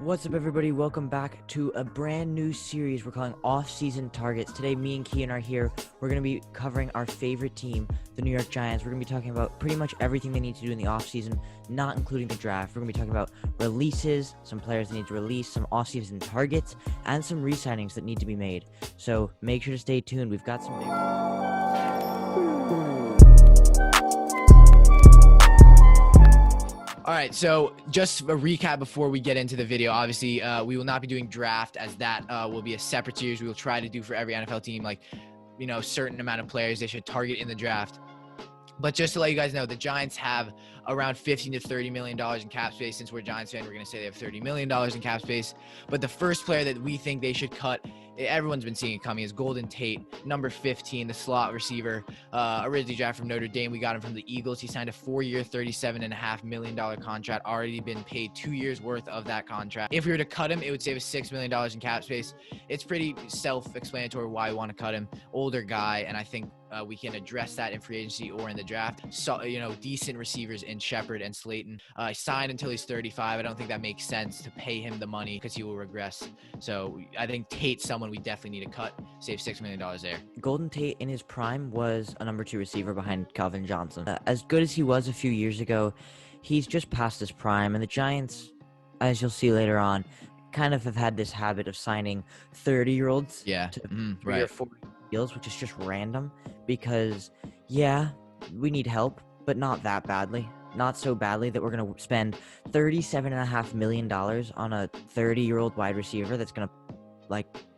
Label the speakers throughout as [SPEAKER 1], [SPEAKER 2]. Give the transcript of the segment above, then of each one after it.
[SPEAKER 1] What's up, everybody? Welcome back to a brand new series we're calling Off-Season Targets. Today, me and Cian are here. We're going to be covering our favorite team, the New York Giants. We're going to be talking about pretty much everything they need to do in the offseason, not including the draft. We're going to be talking about releases, some players they need to release, some off-season targets, and some re-signings that need to be made. So make sure to stay tuned. We've got some big...
[SPEAKER 2] All right, so just a recap before we get into the video. Obviously, we will not be doing draft, as that will be a separate series. We will try to do for every NFL team, like, certain amount of players they should target in the draft. But just to let you guys know, the Giants have around $15 to $30 million in cap space. Since we're a Giants fan, we're going to say they have $30 million in cap space. But the first player that we think they should cut, everyone's been seeing it coming, is Golladay, Tate, number 15, the slot receiver. Originally drafted from Notre Dame. We got him from the Eagles. He signed a 4-year, $37.5 million contract, already been paid 2 years worth of that contract. If we were to cut him, it would save us $6 million in cap space. It's pretty self-explanatory why we want to cut him. Older guy, and I think we can address that in free agency or in the draft. So, decent receivers in Shepard and Slayton. Signed until he's 35. I don't think that makes sense to pay him the money because he will regress. So I think Tate's someone we definitely need to cut. Save $6 million there.
[SPEAKER 1] Golladay Tate in his prime was a number 2 receiver behind Calvin Johnson. As good as he was a few years ago, he's just past his prime. And the Giants, as you'll see later on, kind of have had this habit of signing 30-year-olds to 3 or 4 deals, which is just random because, yeah, we need help, but not that badly. Not so badly that we're going to spend $37.5 million on a 30-year-old wide receiver that's going to,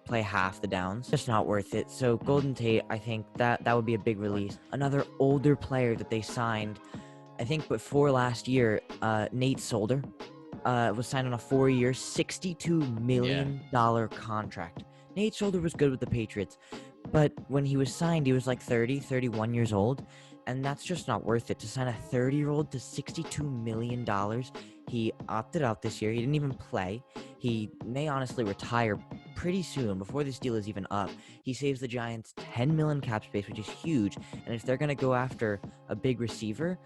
[SPEAKER 1] play half the downs. Just not worth it. So Golladay Tate, I think that would be a big release. Another older player that they signed, I think before last year, Nate Solder, was signed on a 4-year, $62 million contract. Nate Solder was good with the Patriots, but when he was signed, he was like 30, 31 years old, and that's just not worth it. To sign a 30-year-old to $62 million, he opted out this year. He didn't even play. He may honestly retire pretty soon, before this deal is even up. He saves the Giants $10 million cap space, which is huge, and if they're going to go after a big receiver,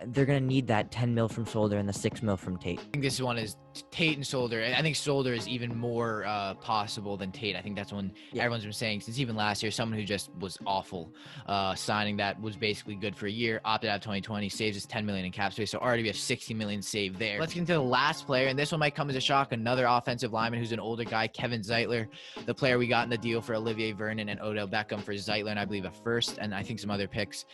[SPEAKER 1] they're going to need that $10 mil from Solder and the $6 mil from Tate.
[SPEAKER 2] I think this one is Tate and Solder. I think Solder is even more possible than Tate. I think that's one everyone's been saying since even last year. Someone who just was awful. Signing that was basically good for a year, opted out of 2020, saves us $10 million in cap space. So already we have $60 million saved there. Let's get into the last player, and this one might come as a shock. Another offensive lineman who's an older guy, Kevin Zeitler, the player we got in the deal for Olivier Vernon and Odell Beckham for Zeitler, and I believe a first, and I think some other picks.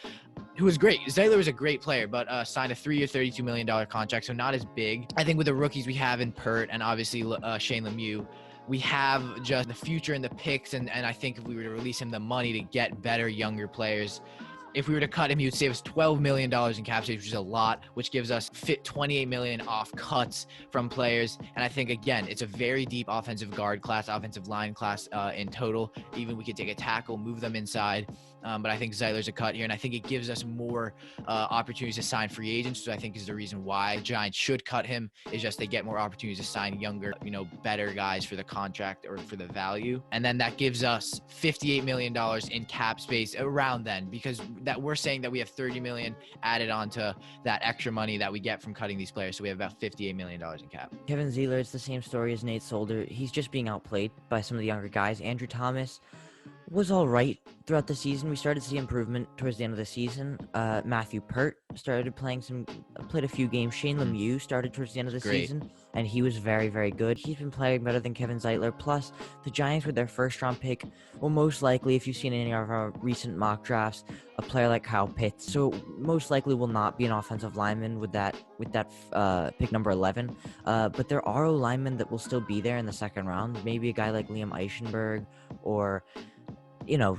[SPEAKER 2] Who was great. Zeitler was a great player, but signed a 3-year, $32 million contract, so not as big. I think with the rookies we have in Pert and obviously Shane Lemieux, we have just the future and the picks, and I think if we were to release him the money to get better, younger players, if we were to cut him, he would save us $12 million in cap space, which is a lot, which gives us $28 million off cuts from players. And I think, again, it's a very deep offensive guard class, offensive line class in total. Even we could take a tackle, move them inside. But I think Zeitler's a cut here, and I think it gives us more opportunities to sign free agents, which I think is the reason why the Giants should cut him, is just they get more opportunities to sign younger, better guys for the contract or for the value. And then that gives us $58 million in cap space around then, because that we're saying that we have $30 million added onto that extra money that we get from cutting these players. So we have about $58 million in cap.
[SPEAKER 1] Kevin Zeitler, it's the same story as Nate Solder. He's just being outplayed by some of the younger guys. Andrew Thomas was all right throughout the season. We started to see improvement towards the end of the season. Matthew Pert played a few games. Shane Lemieux started towards the end of the season, and he was very, very good. He's been playing better than Kevin Zeitler. Plus, the Giants with their first-round pick will most likely, if you've seen any of our recent mock drafts, a player like Kyle Pitts. So most likely will not be an offensive lineman with that pick number 11. But there are linemen that will still be there in the second round. Maybe a guy like Liam Eichenberg or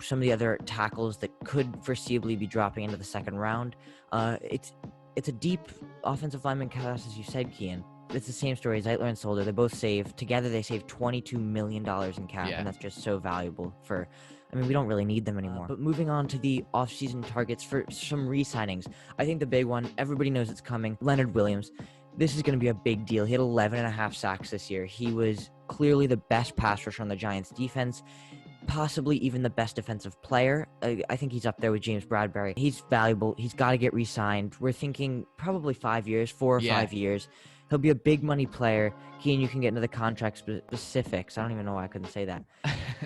[SPEAKER 1] some of the other tackles that could foreseeably be dropping into the second round. It's a deep offensive lineman class, as you said, Cian. It's the same story as Zeitler and Solder. They both together they saved $22 million in cap, and that's just so valuable we don't really need them anymore. But moving on to the off-season targets for some re-signings. I think the big one, everybody knows it's coming, Leonard Williams. This is going to be a big deal. He had 11.5 sacks this year. He was clearly the best pass rusher on the Giants' defense, possibly even the best defensive player. I think he's up there with James Bradbury. He's valuable. He's got to get re-signed. We're thinking probably 5 years, 4 or 5 years. He'll be a big money player. Cian, you can get into the contract specifics. I don't even know why I couldn't say that.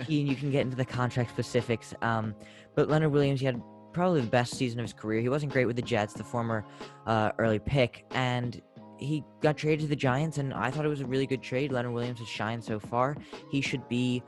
[SPEAKER 1] Cian, you can get into the contract specifics. But Leonard Williams, he had probably the best season of his career. He wasn't great with the Jets, the former early pick, and he got traded to the Giants, and I thought it was a really good trade. Leonard Williams has shined so far. He should be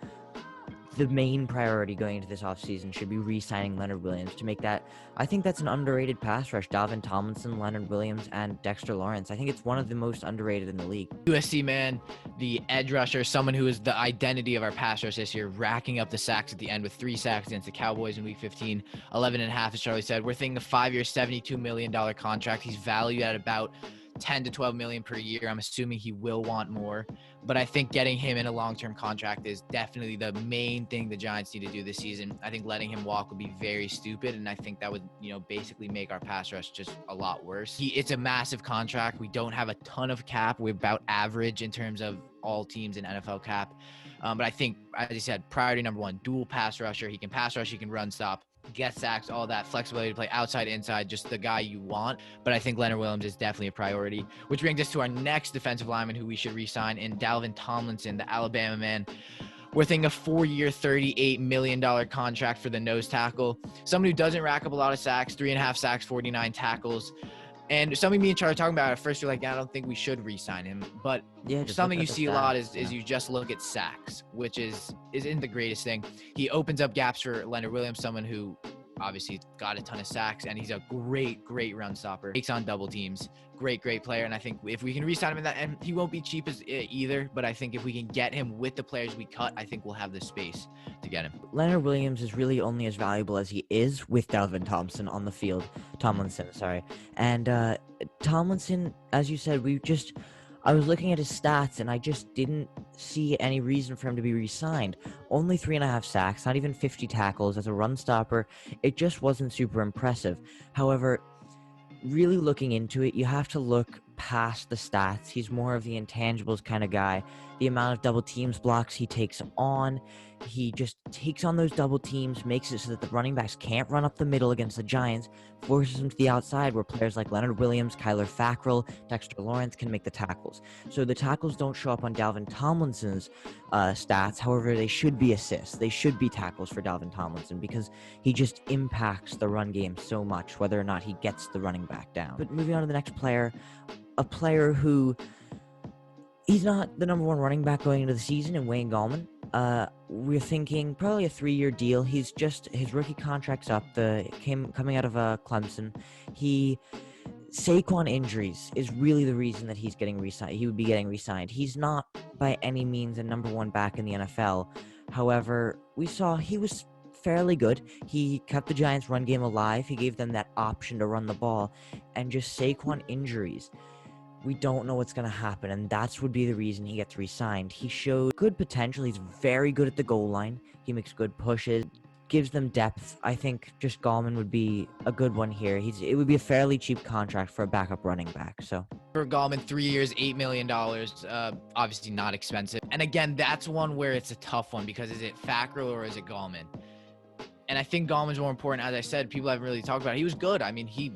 [SPEAKER 1] the main priority going into this offseason, should be re-signing Leonard Williams to make that. I think that's an underrated pass rush. Dalvin Tomlinson, Leonard Williams, and Dexter Lawrence. I think it's one of the most underrated in the league.
[SPEAKER 2] USC man, the edge rusher, someone who is the identity of our pass rush this year, racking up the sacks at the end with 3 sacks against the Cowboys in week 15, 11.5, as Charlie said. We're thinking a 5-year, $72 million contract. He's valued at about 10 to 12 million per year. I'm assuming he will want more, but I think getting him in a long-term contract is definitely the main thing the Giants need to do this season. I think letting him walk would be very stupid, and I think that would, basically make our pass rush just a lot worse. It's a massive contract. We don't have a ton of cap. We're about average in terms of all teams in NFL cap. But I think, as I said, priority number 1, dual pass rusher. He can pass rush, he can run stop, get sacks, all that flexibility to play outside, inside, just the guy you want. But I think Leonard Williams is definitely a priority, which brings us to our next defensive lineman who we should re-sign in Dalvin Tomlinson, the Alabama man. We're thinking a 4-year, $38 million contract for the nose tackle. Someone who doesn't rack up a lot of sacks, 3.5 sacks, 49 tackles. And something me and Charlie are talking about at first, you're like, I don't think we should re-sign him. But something you see a lot is you just look at sacks, which isn't the greatest thing. He opens up gaps for Leonard Williams, someone who obviously got a ton of sacks, and he's a great run stopper. Takes on double teams. Great player. And I think if we can re-sign him in that, and he won't be cheap as either, but I think if we can get him with the players we cut, I think we'll have the space to get him.
[SPEAKER 1] Leonard Williams is really only as valuable as he is with Dalvin Tomlinson, sorry. And Tomlinson, as you said, I was looking at his stats, and I just didn't see any reason for him to be re-signed. Only 3.5 sacks, not even 50 tackles as a run stopper. It just wasn't super impressive. However, really looking into it, you have to look past the stats. He's more of the intangibles kind of guy. The amount of double teams blocks he takes on, he just takes on those double teams, makes it so that the running backs can't run up the middle against the Giants, forces them to the outside where players like Leonard Williams, Kyler Fackrell, Dexter Lawrence can make the tackles. So the tackles don't show up on Dalvin Tomlinson's stats. However, they should be assists. They should be tackles for Dalvin Tomlinson because he just impacts the run game so much, whether or not he gets the running back down. But moving on to the next player, a player who he's not the number 1 running back going into the season in Wayne Gallman. We're thinking probably a 3-year deal. His rookie contract's up. Coming out of Clemson. Saquon injuries is really the reason that he's getting re-signed. He would be getting re-signed. He's not by any means a number 1 back in the NFL. However, we saw he was fairly good. He kept the Giants' run game alive. He gave them that option to run the ball. And just Saquon injuries, we don't know what's going to happen, and that would be the reason he gets re-signed. He showed good potential. He's very good at the goal line. He makes good pushes, gives them depth. I think just Gallman would be a good one here. It would be a fairly cheap contract for a backup running back. So
[SPEAKER 2] for Gallman, 3 years, $8 million, obviously not expensive. And again, that's one where it's a tough one because is it Fackrell or is it Gallman? And I think Gallman's more important. As I said, people haven't really talked about it. He was good. I mean, he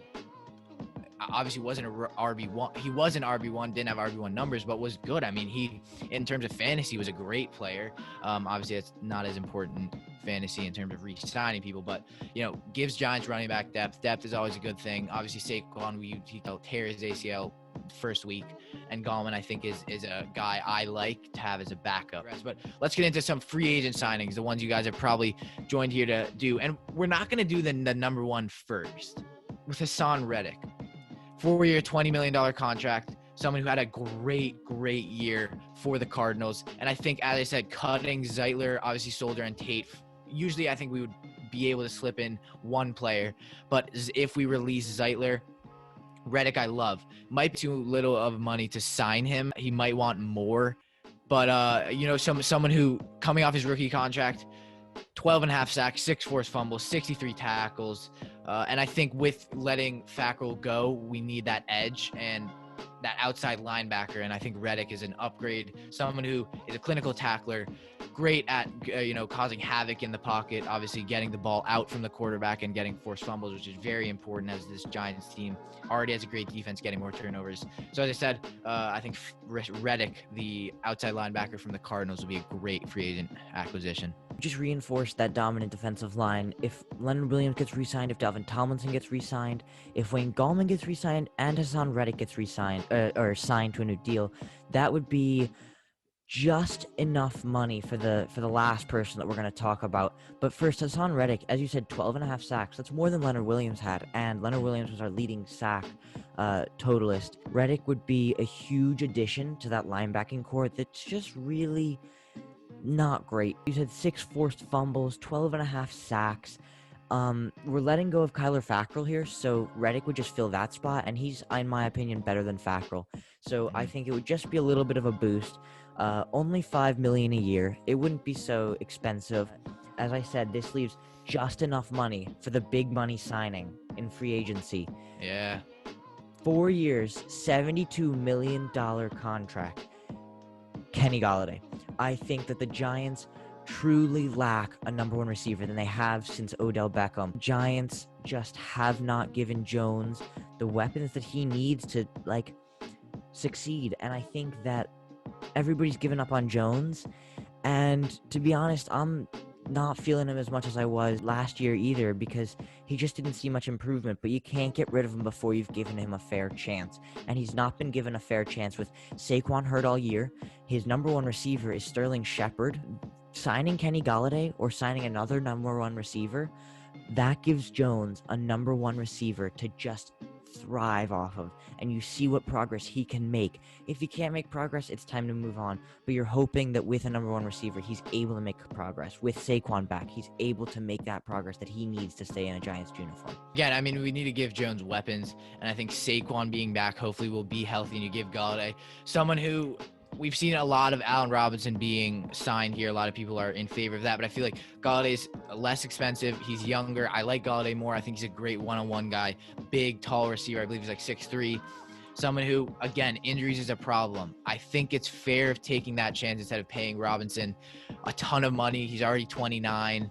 [SPEAKER 2] obviously wasn't an RB1. He was an RB1, didn't have RB1 numbers, but was good. I mean, he, in terms of fantasy, was a great player. Obviously, that's not as important fantasy in terms of re-signing people, but, gives Giants running back depth. Depth is always a good thing. Obviously, Saquon, he tear his ACL first week, and Gallman, I think, is a guy I like to have as a backup. But let's get into some free agent signings, the ones you guys have probably joined here to do. And we're not going to do the number 1 first. With Hassan Reddick. 4-year, $20 million contract, someone who had a great year for the Cardinals. And I think, as I said, cutting Zeitler, obviously Solder, and Tate, usually I think we would be able to slip in 1 player. But if we release Zeitler, Reddick I love. Might be too little of money to sign him. He might want more. But, someone who, coming off his rookie contract, 12.5 sacks, 6 forced fumbles, 63 tackles. And I think with letting Fackrell go, we need that edge and that outside linebacker. And I think Reddick is an upgrade. Someone who is a clinical tackler, great at causing havoc in the pocket, obviously getting the ball out from the quarterback and getting forced fumbles, which is very important as this Giants team already has a great defense, getting more turnovers. So as I said, I think Reddick, the outside linebacker from the Cardinals, will be a great free agent acquisition.
[SPEAKER 1] Just reinforce that dominant defensive line. If Leonard Williams gets re-signed, if Dalvin Tomlinson gets re-signed, if Wayne Gallman gets re-signed, and Hassan Reddick gets re-signed or signed to a new deal, that would be just enough money for the last person that we're going to talk about. But first, Hassan Reddick, as you said, 12.5 sacks. That's more than Leonard Williams had, and Leonard Williams was our leading sack totalist. Reddick would be a huge addition to that linebacking core that's just really not great. You said 6 forced fumbles, 12.5 sacks. We're letting go of Kyler Fackrell here, so Reddick would just fill that spot, and he's, in my opinion, better than Fackrell. So I think it would just be a little bit of a boost. Only $5 million a year. It wouldn't be so expensive. As I said, this leaves just enough money for the big money signing in free agency.
[SPEAKER 2] Yeah.
[SPEAKER 1] 4 years, $72 million contract. Kenny Golladay. I think that the Giants truly lack a number one receiver than they have since Odell Beckham. Giants just have not given Jones the weapons that he needs to succeed, and I think that everybody's given up on Jones, and to be honest, I'm not feeling him as much as I was last year either, because he just didn't see much improvement. But you can't get rid of him before you've given him a fair chance, and he's not been given a fair chance with Saquon hurt all year. His number one receiver is Sterling Shepard. Signing Kenny Golladay or signing another number one receiver, that gives Jones a number one receiver to just thrive off of, and you see what progress he can make. If he can't make progress, it's time to move on, but you're hoping that with a number one receiver, he's able to make progress. With Saquon back, he's able to make that progress that he needs to stay in a Giants uniform.
[SPEAKER 2] Again, I mean, we need to give Jones weapons, and I think Saquon being back hopefully will be healthy, and you give Golladay someone who we've seen a lot of Allen Robinson being signed here. A lot of people are in favor of that, but I feel like Galladay's less expensive. He's younger. I like Golladay more. I think he's a great one-on-one guy. Big, tall receiver. I believe he's like 6'3". Someone who, again, injuries is a problem. I think it's fair of taking that chance instead of paying Robinson a ton of money. He's already 29.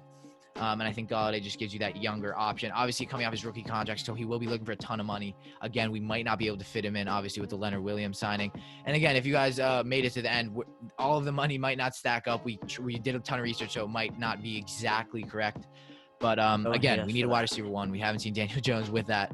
[SPEAKER 2] And I think Golladay just gives you that younger option. Obviously, coming off his rookie contract, so he will be looking for a ton of money. Again, we might not be able to fit him in, obviously, with the Leonard Williams signing. And again, if you guys made it to the end, all of the money might not stack up. We did a ton of research, so it might not be exactly correct. But again, we need a wide receiver one. We haven't seen Daniel Jones with that.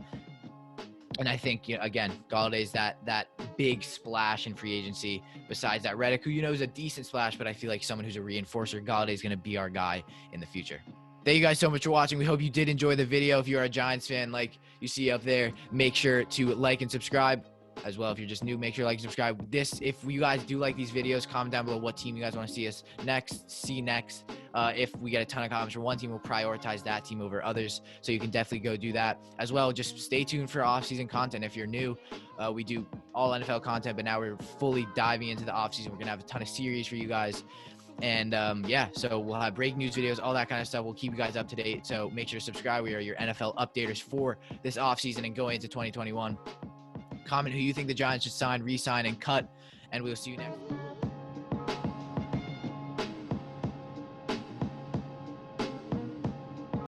[SPEAKER 2] And I think, again, Galladay's that big splash in free agency. Besides that, Reddick, who is a decent splash, but I feel like someone who's a reinforcer. Galladay's going to be our guy in the future. Thank you guys so much for watching. We hope you did enjoy the video. If you're a Giants fan, like you see up there, make sure to like and subscribe. As well, if you're just new, make sure to like and subscribe. If you guys do like these videos, comment down below what team you guys want to see us see next. If we get a ton of comments for one team, we'll prioritize that team over others. So you can definitely go do that. As well, just stay tuned for off-season content. If you're new, we do all NFL content, but now we're fully diving into the off-season. We're going to have a ton of series for you guys. And yeah, so we'll have breaking news videos, all that kind of stuff. We'll keep you guys up to date. So make sure to subscribe. We are your NFL updaters for this offseason and going into 2021. Comment who you think the Giants should sign, re-sign, and cut. And we'll see you next.